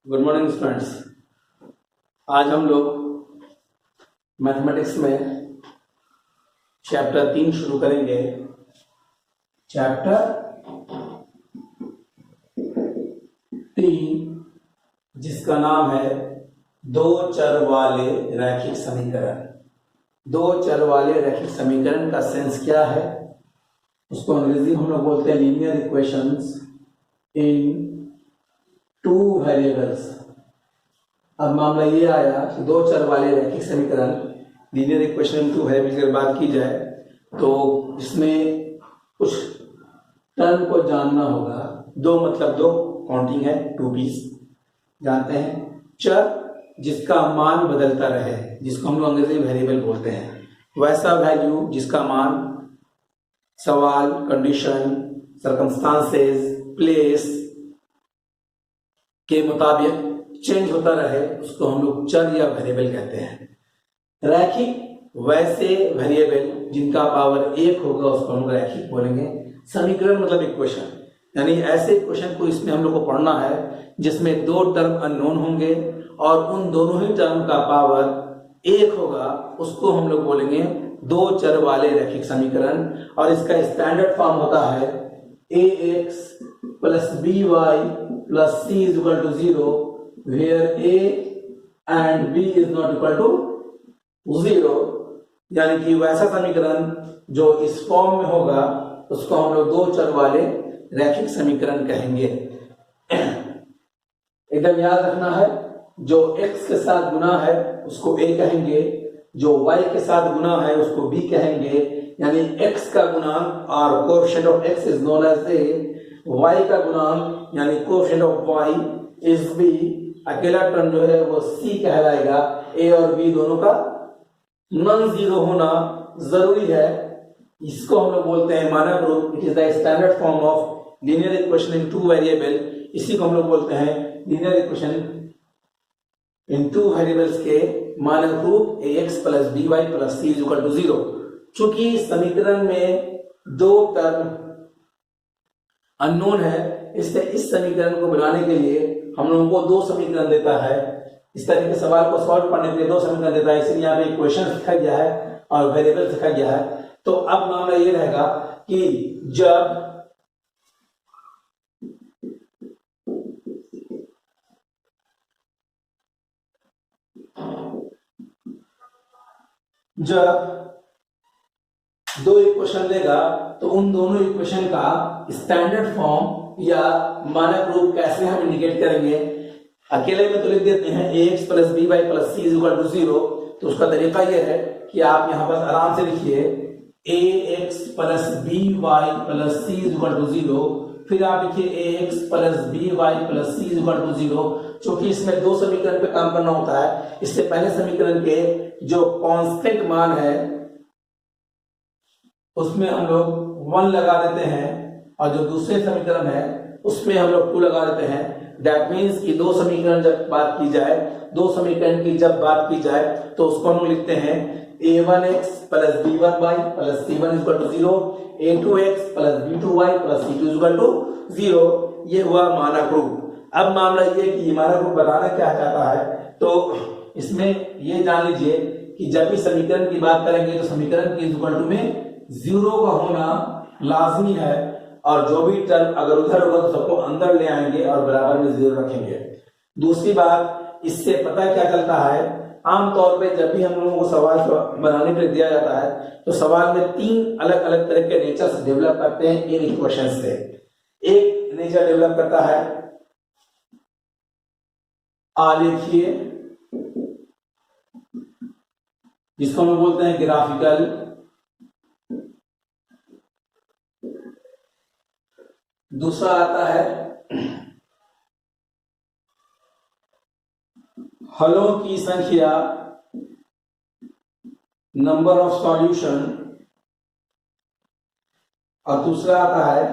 Good morning students. आज हम लोग मैथमेटिक्स में चैप्टर 3 शुरू करेंगे। चैप्टर 3 जिसका नाम है दो चर वाले रैखिक समीकरण। दो चर वाले रैखिक समीकरण का सेंस क्या है, उसको अंग्रेजी में हम लोग बोलते हैं लीनियर इक्वेशंस इन टू वेरिएबल्स। अब मामला ये आया कि दो चर वाले रैखिक समीकरण linear equation in two variables की बात की जाए तो इसमें कुछ टर्म को जानना होगा। दो मतलब दो काउंटिंग है, टू पीस जानते हैं। चर जिसका मान बदलता रहे, जिसको हम लोग अंग्रेजी में वेरिएबल बोलते हैं। वैसा वैल्यू जिसका मान सवाल, कंडीशन, सर्कमस्टांसेस, प्लेस के मुताबिक चेंज होता रहे, उसको हम लोग चर या वेरिएबल कहते हैं। रैखिक वैसे वेरिएबल जिनका पावर 1 होगा उसको हम लोग रैखिक बोलेंगे। समीकरण मतलब इक्वेशन, यानी ऐसे इक्वेशन को इसमें हम लोग को पढ़ना है जिसमें दो टर्म अननोन होंगे और उन दोनों ही टर्म का पावर 1 होगा, उसको हम लोग बोलेंगे दो चर वाले रैखिक समीकरण। और इसका स्टैंडर्ड फॉर्म होता है ax plus by plus c is equal to 0 where a and b is not equal to 0। यानी कि वैसा समीकरण जो इस फॉर्म में होगा उसको हम लोग दो चर वाले रैखिक समीकरण कहेंगे। एकदम याद रखना है, जो x के साथ गुना है उसको a कहेंगे, जो y के साथ गुना है उसको b कहेंगे। यानी x का गुणांक और coefficient of x is known as a, y का गुणांक यानी coefficient of y is b। अकेला टर्म जो है वो c कहलाएगा। a और b दोनों का नॉन जीरो होना जरूरी है, इसको हम लोग बोलते हैं मानक रूप। It is the standard form of linear equation in two variable. इसी को हम लोग बोलते हैं linear equation in two variables के मानक रूप ax plus by plus c is equal to 0। चूंकि समीकरण में दो टर्म अननोन है, इसलिए इस समीकरण को बनाने के लिए हम लोगों को दो समीकरण देता है। इस तरह के सवाल को सॉल्व करने के लिए दो समीकरण देता है, इसलिए यहाँ पे इक्वेशन लिखा गया है और वेरिएबल लिखा गया है। तो अब मामला ये रहेगा कि जब दो इक्वेशन लेगा तो उन दोनों इक्वेशन का स्टैंडर्ड फॉर्म या मानक रूप कैसे हम इंडिकेट करेंगे। अकेले में तो लिख देते हैं ax plus by plus c is equal to 0। तो उसका तरीका यह है कि आप यहां पर आराम से लिखिए ax plus by plus c is equal to 0। फिर आप लिखिए ax plus by plus c is equal to 0। क्योंकि इसमें दो समीकरण पे काम करना होता है, इससे पहले समीकरण के जो कांस्टेंट मान है उसमें हम लोग 1 लगा देते हैं और जो दूसरे समीकरण है उसमें हम लोग 2 लगा देते हैं। दैट मीन्स कि दो समीकरण जब बात की जाए, दो समीकरण की जब बात की जाए तो उसको हम लिखते हैं a1x plus b1y plus c1 is equal to 0, a2x plus b2y plus c2 is equal to 0। ये हुआ मानक रूप। अब मामला ये कि मानक रूप बताना क्या चाहता है, तो इसमें ये जान लीजिए कि जब भी समीकरण की बात करेंगे तो समीकरण की इक्वल टू में 0 का होना लाजमी है, और जो भी टर्म अगर उधर होगा तो सबको अंदर ले आएंगे और बराबर में 0 रखेंगे। दूसरी बात, इससे पता क्या चलता है, आमतौर पे जब भी हम लोगों को सवाल बनाने के लिए दिया जाता है तो सवाल में 3 अलग अलग तरह के नेचर डेवलप करते हैं इन इक्वेशन से। एक नेचर डेवलप करता है आलेखीय, जिसको हम बोलते हैं ग्राफिकल। दूसरा आता है हलों की संख्या, नंबर ऑफ सॉल्यूशन। और दूसरा आता है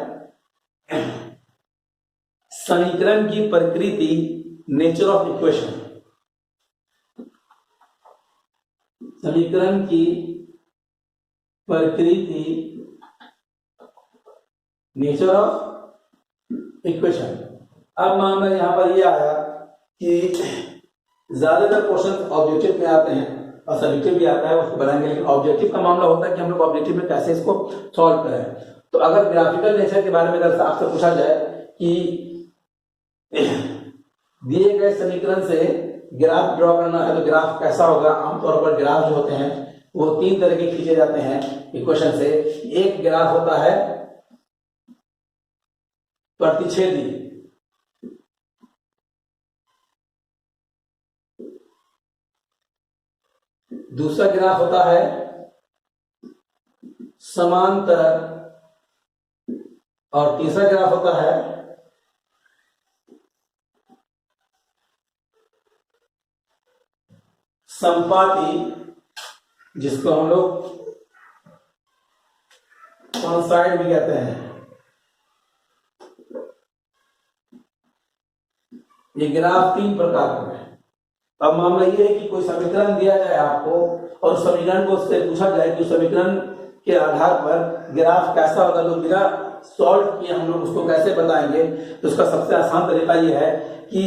समीकरण की प्रकृति, नेचर ऑफ इक्वेशन। समीकरण की प्रकृति, नेचर ऑफ इक्वेशन। अब मामला यहां पर यह आया कि ज्यादातर क्वेश्चन ऑब्जेक्टिव में आते हैं और सब्जेक्टिव भी आता है, उसको बनाएंगे, लेकिन ऑब्जेक्टिव का मामला होता है कि हम लोग ऑब्जेक्टिव में कैसे इसको सॉल्व करें। तो अगर ग्राफिकल नेचर के बारे में अगर आपसे पूछा जाए कि दिए गए समीकरण से ग्राफ ड्रॉ करना है तो ग्राफ कैसा होगा, आमतौर पर ग्राफ जो होते हैं वो 3 तरह के खींचे जाते हैं इक्वेशन से। एक ग्राफ होता है प्रतिच्छेदी, दूसरा ग्राफ होता है समांतर और तीसरा ग्राफ होता है संपाती, जिसको हम लोग कॉन्साइड भी कहते हैं। ये ग्राफ 3 प्रकार के हैं। अब मामला ये है कि कोई समीकरण दिया जाए आपको और उस समीकरण को उससे पूछा जाए कि उस समीकरण के आधार पर ग्राफ कैसा होगा, तो बिना सॉल्व किए हम लोग उसको कैसे बताएंगे। तो उसका सबसे आसान तरीका ये है कि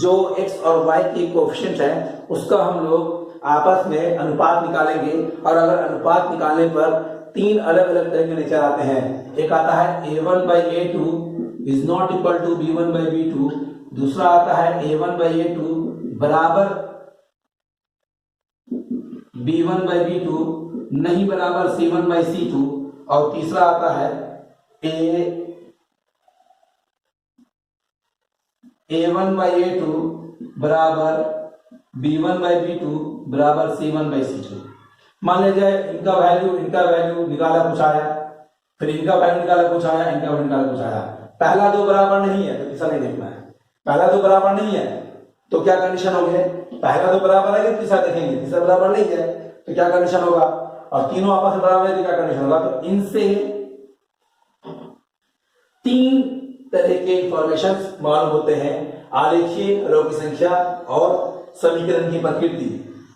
जो x और y की कोएफिशिएंट है उसका हम लोग आपस में अनुपात निकालेंगे, और अगर अनुपात निकालने पर 3 अलग अलग तरह के नेचर आते हैं। एक आता है a1/a2 is not equal to b1/b2, दूसरा आता है a1/a2 बराबर b1/b2 नहीं बराबर c1/c2, और तीसरा आता है a1/a2 बराबर b1/b2 बराबर c1/c2। मान लिया जाए इनका वैल्यू निकाला कुछ आया, फिर इनका वैल्यू निकाला कुछ आया, इनका वैल्यू निकाला कुछ आया। पहला दो बराबर नहीं है तो तीसरा नहीं देखना है। पहला दो बराबर नहीं है तो क्या कंडीशन होगी, पहला दो बराबर है कि तीसरा देखेंगे, तीसरा बराबर नहीं है तो क्या कंडीशन होगा, और तीनों आपस में बराबर है तो क्या कंडीशन होगा। तो इनसे 3 तरह के इंफॉर्मेशन मालूम होते हैं, आलेखीय, हरों की संख्या और समीकरण की प्रकृति।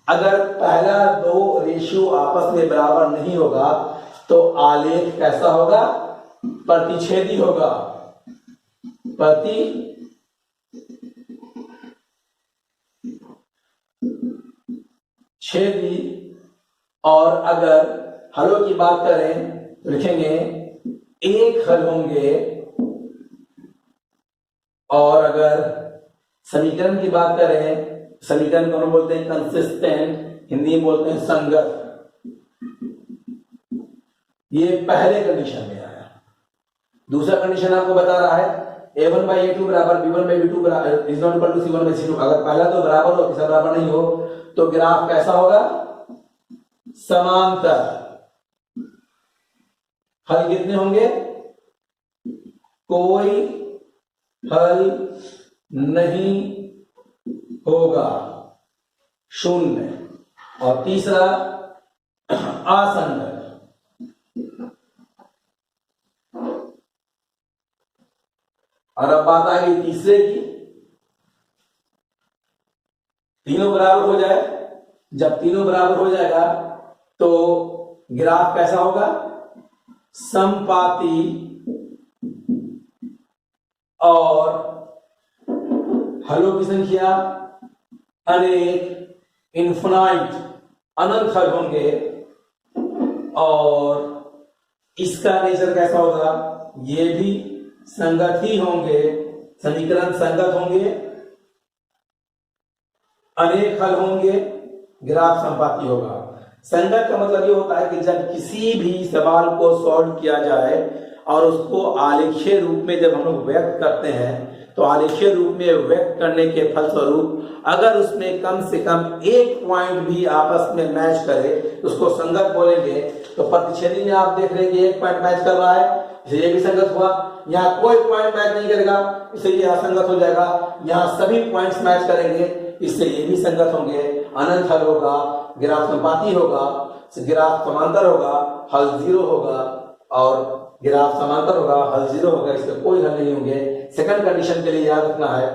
अगर पहला 2 रेशियो आपस में बराबर नहीं होगा तो आलेख कैसा होगा, प्रतिच्छेदी होगा, प्रतिच्छेदी। और अगर हलों की बात करें तो लिखेंगे एक हल होंगे, और अगर समीकरण की बात करें, समीकरण को हम बोलते हैं कंसिस्टेंट, हिंदी में बोलते हैं संगत। ये पहले कंडीशन में आया। दूसरा कंडीशन आपको बता रहा है a1/a2 बराबर b1/b2 बराबर is not equal to c1/c2। अगर पहला तो बराबर हो, तीसरा बराबर नहीं हो तो ग्राफ कैसा होगा, समांतर। हल कितने होंगे, कोई हल नहीं होगा, 0। और तीसरा असंगत। और अब बात आ गई तीसरे की, तीनों बराबर हो जाए। जब तीनों बराबर हो जाएगा तो ग्राफ कैसा होगा, समपाती और हलों की संख्या अनेक, इन्फिनाइट, अनंत हल होंगे। और इसका नेचर कैसा होगा, ये भी संगत ही होंगे, समीकरण संगत होंगे, अनेक हल होंगे, ग्राफ संपाती होगा। संगत का मतलब ये होता है कि जब किसी भी सवाल को सॉल्व किया जाए और उसको आलेखीय रूप में जब हम लोग व्यक्त करते हैं, तो आलेखीय रूप में व्यक्त करने के फलस्वरूप अगर उसमें कम से कम एक पॉइंट भी आपस में मैच करे तो उसको संगत बोलेंगे। तो प्रतिच्छेदी में आप देख रहे हैं कि एक पॉइंट मैच कर रहा है, इसलिए ये भी संगत हुआ। यहाँ कोई पॉइंट मैच नहीं करेगा, इसलिए यह असंगत हो जाएगा। यहाँ सभी पॉइंट्स मैच करेंगे, इससे ये भी संगत होंगे, अनंत हल होगा, ग्राफ संपाती होगा, ग्राफ समांतर होगा, हल 0 होगा, और ग्राफ समांतर होगा, हल 0 होगा, इसके कोई हल नहीं होंगे। सेकंड कंडीशन के लिए याद रखना है।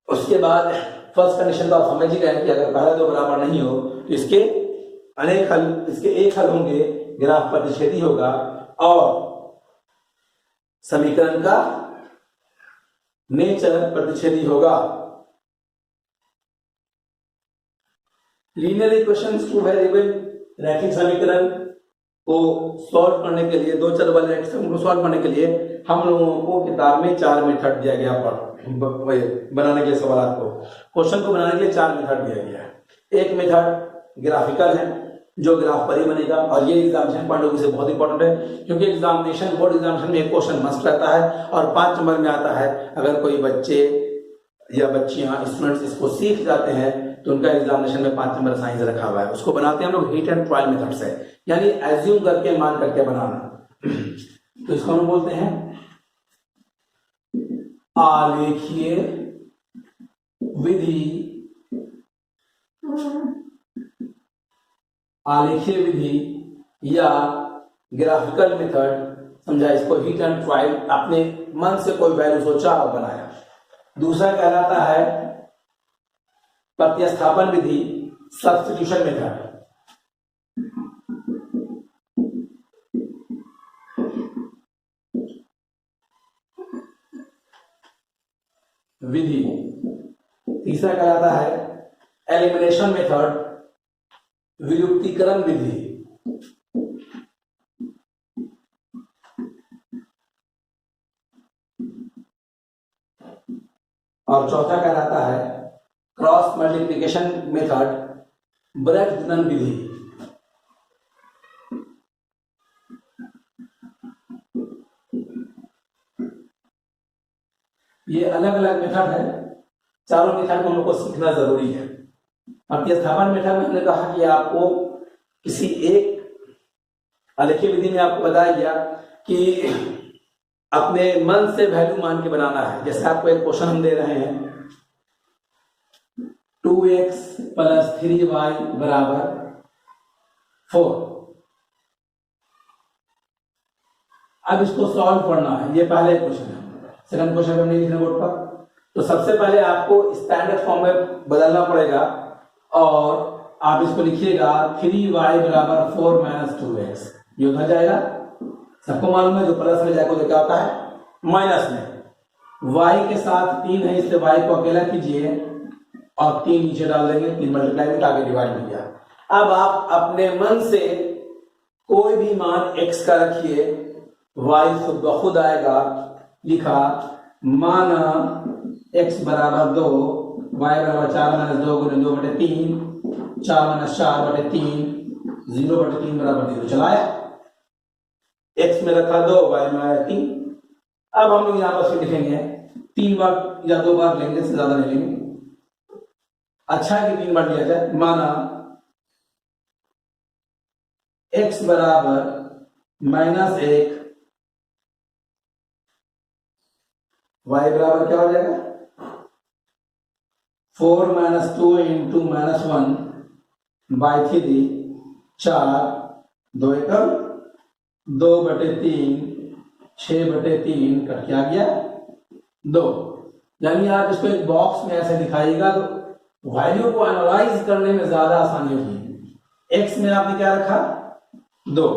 उसके बाद फर्स्ट कंडीशन तो आप समझ ही गए कि अगर पहला दो बराबर नहीं हो तो इसके अनेक हल, इसके एक हल होंगे, ग्राफ प्रतिच्छेदी होगा, और समीकरण का नेचर प्रतिच्छेदी होगा। लीनियर इक्वेशंस टू वेरिएबल रैखिक समीकरण को सॉल्व करने के लिए, दो चर वाले रैखिक समीकरण को सॉल्व करने के लिए हम लोगों को किताब में 4 मेथड दिया गया बनाने के सवाल को, क्वेश्चन को बनाने के लिए 4 मेथड दिया गया है। एक मेथड ग्राफिकल है, जो ग्राफ पर ही बनेगा, और ये एग्जामिनेशन पॉइंट ऑफ व्यू से बहुत इंपॉर्टेंट है, क्योंकि एग्जामिनेशन बोर्ड एग्जामिनेशन में एक क्वेश्चन मस्ट रहता है और 5 नंबर में आता है। अगर कोई बच्चे या बच्चियां स्टूडेंट्स इसको सीख जाते हैं तो उनका एग्जामिनेशन में 5 नंबर साइंस रखा हुआ है। उसको बनाते हैं हम लोग हिट एंड ट्रायल मेथड से, यानी एज्यूम करके, मान करके बनाना। तो इसको हम बोलते हैं आलेखीय विधि, आलेखीय विधि या ग्राफिकल मेथड, समझा इसको हिट एंड ट्रायल, अपने मन से कोई वैल्यू सोचा और बनाया। दूसरा कहलाता है प्रतिस्थापन विधि, सब्स्टिट्यूशन मेथड। विधि तीसरा कहलाता है एलिमिनेशन मेथड, विलुप्तीकरण विधि। और चौथा कहलाता है क्रॉस मल्टीप्लिकेशन मेथड, ब्रैकेट गुणन विधि। ये अलग अलग मेथड है, चारों मेथड को हम लोग को सीखना जरूरी है। प्रतिस्थापन मेथड में हमने कहा कि आपको किसी एक आलेखीय विधि में आपको बताया गया कि अपने मन से वैल्यू मान के बनाना है। जैसे आपको एक क्वेश्चन हम दे रहे हैं 2x + 3y = 4। अब इसको सॉल्व करना है, ये पहले क्वेश्चन है। सेकंड क्वेश्चन हम नहीं लिखना बोर्ड पर, तो सबसे पहले आपको स्टैंडर्ड फॉर्म में बदलना पड़ेगा और आप इसको लिखिएगा 3y = 4 - 2x। ये उधर जाएगा, सबको मालूम है, जो प्लस में जाएगा तो क्या होता है माइनस में। y के साथ 3 है, इससे y को अकेला कीजिए और 3 नीचे डाल देंगे, 3 मल्टीप्लाई में आगे डिवाइड हो गया। अब आप अपने मन से कोई भी मान x का रखिए, y खुद ब खुद आएगा। लिखा माना x = 2, y = 4 - 2 × 2/3, 4 - 4/3, 0/3 = 0। चलाया, x में रखा 2, y में आया 3। अब हम लोग यहां पर लिखेंगे 3 बार या 2 बार लेंगे, इससे ज्यादा नहीं लेंगे। अच्छा है कि 3 बार लिया जाए। माना x = -1, y बराबर क्या हो जाएगा 4 - 2 × -1/3, 4, 2 एकम 2/3, 6/3 कट के आ गया 2। यानी आप इसको एक बॉक्स में ऐसे दिखाइएगा तो वैल्यू को एनालाइज करने में ज्यादा आसानी होगी। x में आपने क्या रखा 2,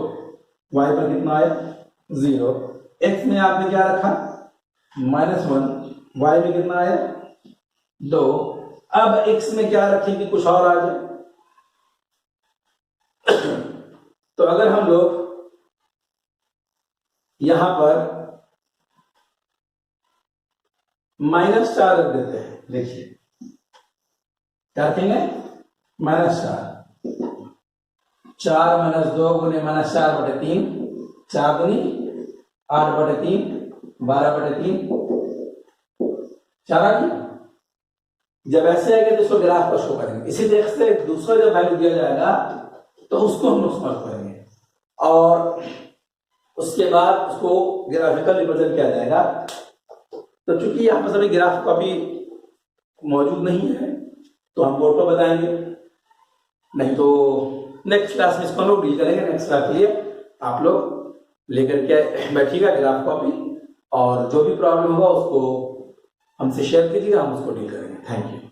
y पर कितना आया 0। x में आपने क्या रखा -1, y में कितना आया 2। अब x में क्या रखें कि कुछ और आ जाए। तो अगर हम लोग यहां पर -4 रख देते हैं, देखिए क्या रखेंगे -4, 4 - 2 × -4/3, 4 दूनी 8/3, 12/3, 4 आ गया। जब ऐसे आएगा तो इसको ग्राफ पर शो करेंगे। इसी तरह से दूसरा जब वैल्यू दिया जाएगा तो उसको हम लोग सॉल्व करेंगे और उसके बाद उसको ग्राफिकल रिप्रेजेंट किया जाएगा। तो चूंकि यहाँ पर सभी ग्राफ कॉपी मौजूद नहीं है तो हम बोर्ड पर बताएंगे, नहीं तो नेक्स्ट क्लास में इसको हम लोग डील करेंगे। नेक्स्ट क्लास के लिए आप लोग लेकर के बैठिएगा ग्राफ कॉपी, और जो भी प्रॉब्लम होगा उसको हमसे शेयर कीजिएगा, हम उसको डील करेंगे। Thank you.